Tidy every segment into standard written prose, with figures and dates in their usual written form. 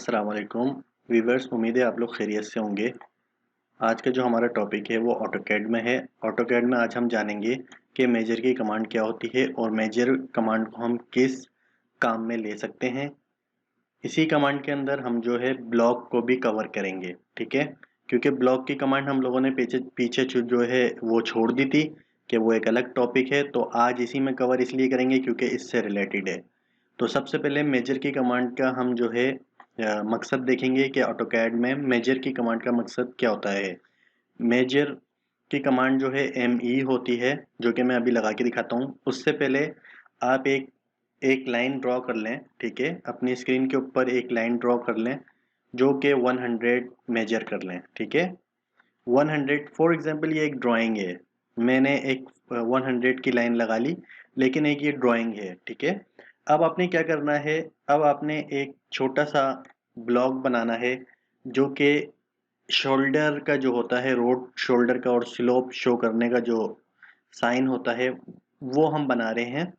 अस्सलाम वालेकुम व्यूअर्स, उम्मीद है आप लोग खैरियत से होंगे। आज का जो हमारा टॉपिक है वो ऑटोकैड में है। ऑटोकैड में आज हम जानेंगे कि मेजर की कमांड क्या होती है और मेजर कमांड को हम किस काम में ले सकते हैं। इसी कमांड के अंदर हम जो है ब्लॉक को भी कवर करेंगे, ठीक है। क्योंकि ब्लॉक की कमांड हम लोगों ने पीछे पीछे जो है वो छोड़ दी थी कि वो एक अलग टॉपिक है, तो आज इसी में कवर इसलिए करेंगे क्योंकि इससे रिलेटेड है। तो सबसे पहले मेजर की कमांड का हम जो है मकसद देखेंगे कि ऑटोकैड में मेजर की कमांड का मकसद क्या होता है। मेजर की कमांड जो है एम ई होती है, जो कि मैं अभी लगा के दिखाता हूँ। उससे पहले आप एक एक लाइन ड्रॉ कर लें, ठीक है। अपनी स्क्रीन के ऊपर एक लाइन ड्रॉ कर लें जो कि 100 मेजर कर लें, ठीक है। 100 फॉर एग्जांपल ये एक ड्राइंग है, मैंने एक 100 की लाइन लगा ली, लेकिन एक ये ड्राइंग है, ठीक है। अब आपने क्या करना है, अब आपने एक छोटा सा ब्लॉक बनाना है जो कि शोल्डर का जो होता है, रोड शोल्डर का और स्लोप शो करने का जो साइन होता है वो हम बना रहे हैं।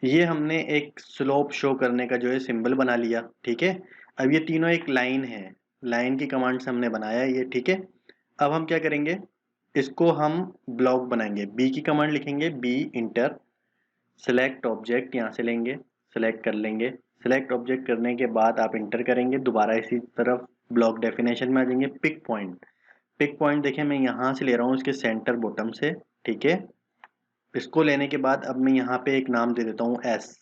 ये हमने एक स्लोप शो करने का जो है सिंबल बना लिया, ठीक है। अब ये तीनों एक लाइन है, लाइन की कमांड से हमने बनाया ये, ठीक है। अब हम क्या करेंगे, इसको हम ब्लॉक बनाएंगे। बी की कमांड लिखेंगे, बी इंटर सेलेक्ट ऑब्जेक्ट, यहाँ से लेंगे, सेलेक्ट कर लेंगे। सेलेक्ट ऑब्जेक्ट करने के बाद आप इंटर करेंगे, दोबारा इसी तरफ ब्लॉक डेफिनेशन में आ जाएंगे। पिक पॉइंट, पिक पॉइंट देखें मैं यहाँ से ले रहा हूँ इसके सेंटर बॉटम से, ठीक है। इसको लेने के बाद अब मैं यहाँ पे एक नाम दे देता हूँ एस,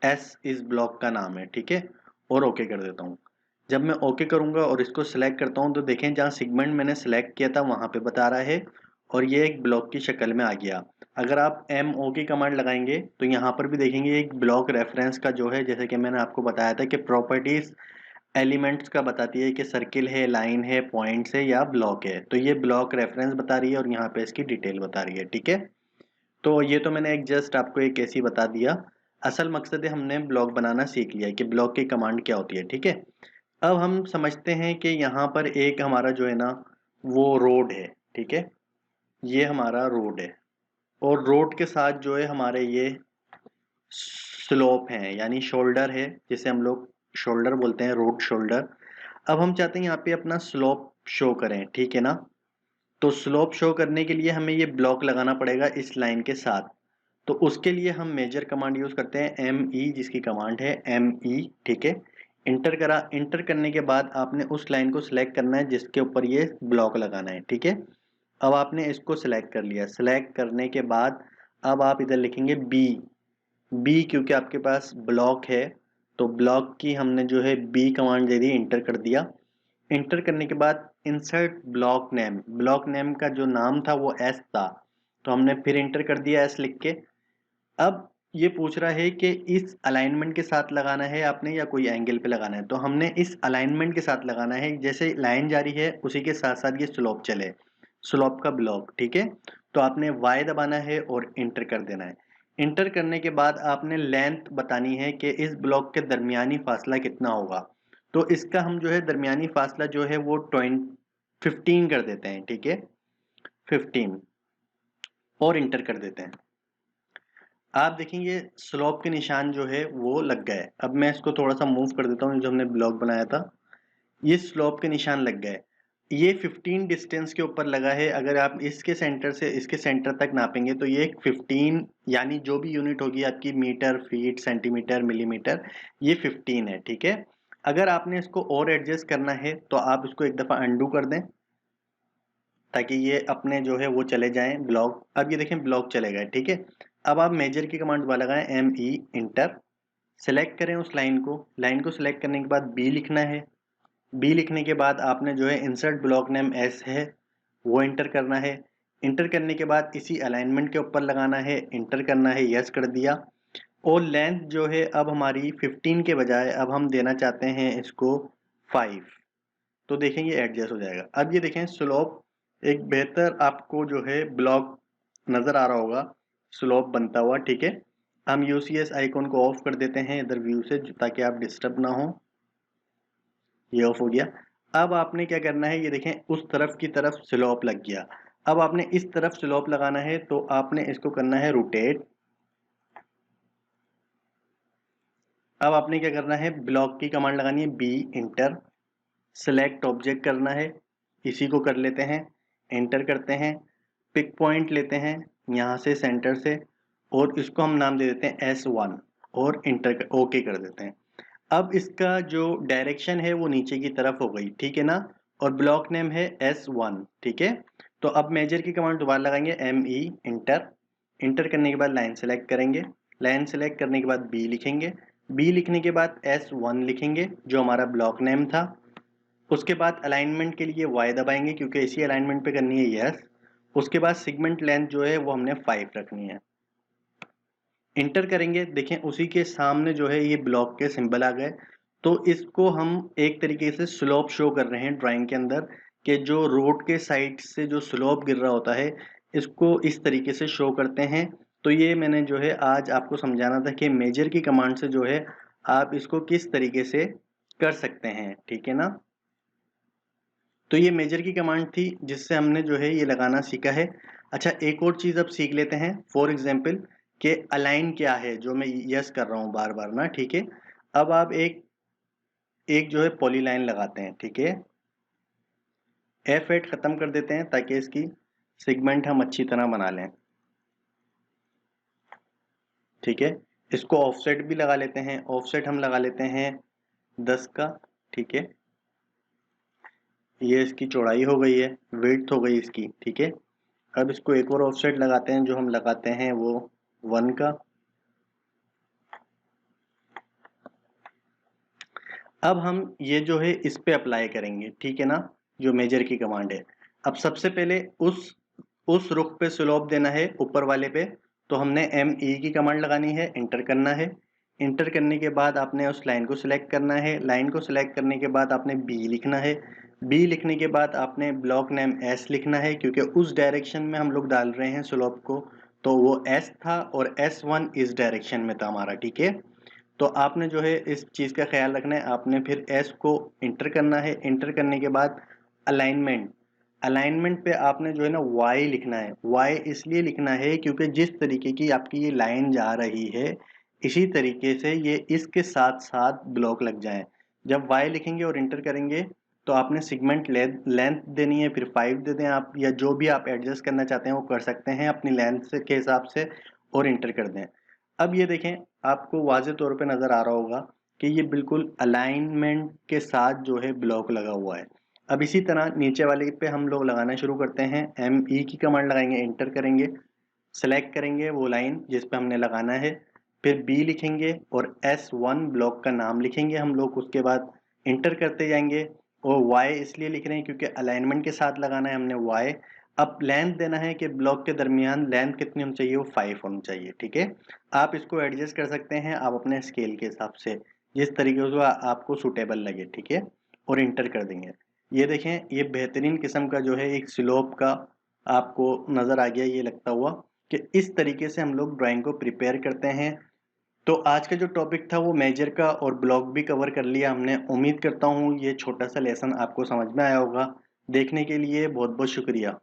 एस इस ब्लॉक का नाम है, ठीक है। और ओके कर देता हूँ। जब मैं ओके करूंगा और इसको सिलेक्ट करता हूँ तो देखें जहाँ सेगमेंट मैंने सेलेक्ट किया था वहां पे बता रहा है और ये एक ब्लॉक की शक्ल में आ गया। अगर आप एम ओ की कमांड लगाएंगे तो यहाँ पर भी देखेंगे एक ब्लॉक रेफरेंस का जो है, जैसे कि मैंने आपको बताया था कि प्रॉपर्टीज एलिमेंट्स का बताती है कि सर्किल है, लाइन है, पॉइंट्स है या ब्लॉक है, तो ये ब्लॉक रेफरेंस बता रही है और यहाँ पे इसकी डिटेल बता रही है, ठीक है। तो ये तो मैंने एक जस्ट आपको एक ऐसी बता दिया। असल मकसद है हमने ब्लॉक बनाना सीख लिया है कि ब्लॉक की कमांड क्या होती है, ठीक है। अब हम समझते हैं कि यहाँ पर एक हमारा जो है ना वो रोड है, ठीक है। ये हमारा रोड है और रोड के साथ जो है हमारे ये स्लोप है, यानी शोल्डर है, जिसे हम लोग शोल्डर बोलते हैं, रोड शोल्डर। अब हम चाहते हैं यहाँ पे अपना स्लोप शो करें, ठीक है ना। तो स्लोप शो करने के लिए हमें ये ब्लॉक लगाना पड़ेगा इस लाइन के साथ। तो उसके लिए हम मेजर कमांड यूज करते हैं, एम ई, जिसकी कमांड है एम ई, ठीक है। इंटर करा, इंटर करने के बाद आपने उस लाइन को सिलेक्ट करना है जिसके ऊपर ये ब्लॉक लगाना है, ठीक है। अब आपने इसको सिलेक्ट कर लिया, सिलेक्ट करने के बाद अब आप इधर लिखेंगे बी, बी क्योंकि आपके पास ब्लॉक है तो ब्लॉक की हमने जो है बी कमांड दे दी, इंटर कर दिया। इंटर करने के बाद insert block name, block name का जो नाम था वो एस था, तो हमने फिर इंटर कर दिया एस लिख के। अब ये पूछ रहा है कि इस अलाइनमेंट के साथ लगाना है आपने या कोई एंगल पे लगाना है, तो हमने इस अलाइनमेंट के साथ लगाना है, जैसे लाइन जा रही है उसी के साथ साथ ये स्लोप चले, स्लोप का ब्लॉक, ठीक है। तो आपने वाई दबाना है और इंटर कर देना है। इंटर करने के बाद आपने लेंथ बतानी है कि इस ब्लॉक के दरमियानी फासला कितना होगा। तो इसका हम जो है दरमियानी फासला जो है वो 15 कर देते हैं, ठीक है, 15, और इंटर कर देते हैं। आप देखेंगे स्लोप के निशान जो है वो लग गए। अब मैं इसको थोड़ा सा मूव कर देता हूँ, जो हमने ब्लॉक बनाया था ये स्लोप के निशान लग गए। ये 15 डिस्टेंस के ऊपर लगा है। अगर आप इसके सेंटर से इसके सेंटर तक नापेंगे तो ये 15, यानी जो भी यूनिट होगी आपकी, मीटर, फीट, सेंटीमीटर, मिलीमीटर, ये 15 है, ठीक है। अगर आपने इसको और एडजस्ट करना है तो आप इसको एक दफ़ा अंडू कर दें ताकि ये अपने जो है वो चले जाएं ब्लॉक। अब ये देखें ब्लॉक चले गए, ठीक है। अब आप मेजर की कमांड दोबारा लगाएं, एम ई, इंटर, सेलेक्ट करें उस लाइन को, लाइन को सिलेक्ट करने के बाद बी लिखना है। बी लिखने के बाद आपने जो है इंसर्ट ब्लॉक नेम एस है वो इंटर करना है। इंटर करने के बाद इसी अलाइनमेंट के ऊपर लगाना है, इंटर करना है, यस कर दिया। और लेंथ जो है अब हमारी 15 के बजाय अब हम देना चाहते हैं इसको 5, तो देखेंगे एडजस्ट हो जाएगा। अब ये देखें स्लोप एक बेहतर आपको जो है ब्लॉक नजर आ रहा होगा, स्लोप बनता हुआ, ठीक है। हम यूसीएस आइकॉन को ऑफ कर देते हैं इधर व्यू से ताकि आप डिस्टर्ब ना हो। ये ऑफ हो गया। अब आपने क्या करना है, ये देखें उस तरफ की तरफ स्लोप लग गया। अब आपने इस तरफ स्लोप लगाना है तो आपने इसको करना है रोटेट, अब आपने क्या करना है, ब्लॉक की कमांड लगानी है, बी इंटर, सेलेक्ट ऑब्जेक्ट करना है, इसी को कर लेते हैं, एंटर करते हैं, पिक पॉइंट लेते हैं यहाँ से सेंटर से, और इसको हम नाम दे देते हैं S1 और इंटर ओके कर देते हैं। अब इसका जो डायरेक्शन है वो नीचे की तरफ हो गई, ठीक है ना, और ब्लॉक नेम है S1, ठीक है। तो अब मेजर की कमांड दोबारा लगाएंगे, ME इंटर, इंटर करने के बाद लाइन सेलेक्ट करेंगे, लाइन सेलेक्ट करने के बाद बी लिखेंगे, बी लिखने के बाद S1 लिखेंगे जो हमारा ब्लॉक नेम था। उसके बाद अलाइनमेंट के लिए Y दबाएंगे क्योंकि इसी अलाइनमेंट पे करनी है, यस। उसके बाद सेगमेंट लेंथ जो है वो हमने 5 रखनी है, इंटर करेंगे। देखें उसी के सामने जो है ये ब्लॉक के सिंबल आ गए। तो इसको हम एक तरीके से स्लोप शो कर रहे हैं ड्राइंग के अंदर, कि जो रोड के साइड से जो स्लोप गिर रहा होता है इसको इस तरीके से शो करते हैं। तो ये मैंने जो है आज आपको समझाना था कि मेजर की कमांड से जो है आप इसको किस तरीके से कर सकते हैं, ठीक है ना। तो ये मेजर की कमांड थी जिससे हमने जो है ये लगाना सीखा है। अच्छा, एक और चीज़ अब सीख लेते हैं, फॉर एग्जांपल कि अलाइन क्या है, जो मैं यस कर रहा हूँ बार बार ना, ठीक है। अब आप एक एक जो है पॉलीलाइन लगाते हैं, ठीक है, F8 खत्म कर देते हैं ताकि इसकी सेगमेंट हम अच्छी तरह बना लें, ठीक है। इसको ऑफसेट भी लगा लेते हैं, ऑफसेट हम लगा लेते हैं 10 का, ठीक है। ये इसकी चौड़ाई हो गई है, विड्थ हो गई इसकी, ठीक है। अब इसको एक और ऑफसेट लगाते हैं, जो हम लगाते हैं वो 1 का। अब हम ये जो है इस पे अप्लाई करेंगे, ठीक है ना, जो मेजर की कमांड है। अब सबसे पहले उस रुख पे स्लोप देना है ऊपर वाले पे, तो हमने ME की कमांड लगानी है, इंटर करना है। इंटर करने के बाद आपने उस लाइन को सिलेक्ट करना है, लाइन को सिलेक्ट करने के बाद आपने B लिखना है, B लिखने के बाद आपने ब्लॉक नेम S लिखना है क्योंकि उस डायरेक्शन में हम लोग डाल रहे हैं स्लोप को, तो वो S था और S1 इस डायरेक्शन में था हमारा, ठीक है। तो आपने जो है इस चीज़ का ख्याल रखना है, आपने फिर S को इंटर करना है, इंटर करने के बाद अलाइनमेंट, अलाइनमेंट पे आपने जो है ना Y लिखना है। Y इसलिए लिखना है क्योंकि जिस तरीके की आपकी ये लाइन जा रही है इसी तरीके से ये इसके साथ साथ ब्लॉक लग जाए। जब Y लिखेंगे और इंटर करेंगे तो आपने सेगमेंट लेंथ देनी है, फिर 5 दे दें आप, या जो भी आप एडजस्ट करना चाहते हैं वो कर सकते हैं अपनी लेंथ से के हिसाब से, और इंटर कर दें। अब ये देखें, आपको वाज़े तौर पे नज़र आ रहा होगा कि ये बिल्कुल अलाइनमेंट के साथ जो है ब्लॉक लगा हुआ है। अब इसी तरह नीचे वाले पे हम लोग लगाना शुरू करते हैं, ME की कमांड लगाएंगे, इंटर करेंगे, सेलेक्ट करेंगे वो लाइन जिस पे हमने लगाना है, फिर B लिखेंगे और S1 ब्लॉक का नाम लिखेंगे हम लोग, उसके बाद इंटर करते जाएंगे। और Y इसलिए लिख रहे हैं क्योंकि अलाइनमेंट के साथ लगाना है हमने Y। अब लेंथ देना है कि ब्लॉक के दरमियान लेंथ कितनी होनी चाहिए, वो 5 होनी चाहिए, ठीक है। आप इसको एडजस्ट कर सकते हैं आप अपने स्केल के हिसाब से, जिस तरीके से आपको सूटेबल लगे, ठीक है, और इंटर कर देंगे। ये देखें, ये बेहतरीन किस्म का जो है एक स्लोप का आपको नज़र आ गया, ये लगता हुआ कि इस तरीके से हम लोग ड्राइंग को प्रिपेयर करते हैं। तो आज का जो टॉपिक था वो मेजर का और ब्लॉक भी कवर कर लिया हमने। उम्मीद करता हूँ ये छोटा सा लेसन आपको समझ में आया होगा। देखने के लिए बहुत बहुत शुक्रिया।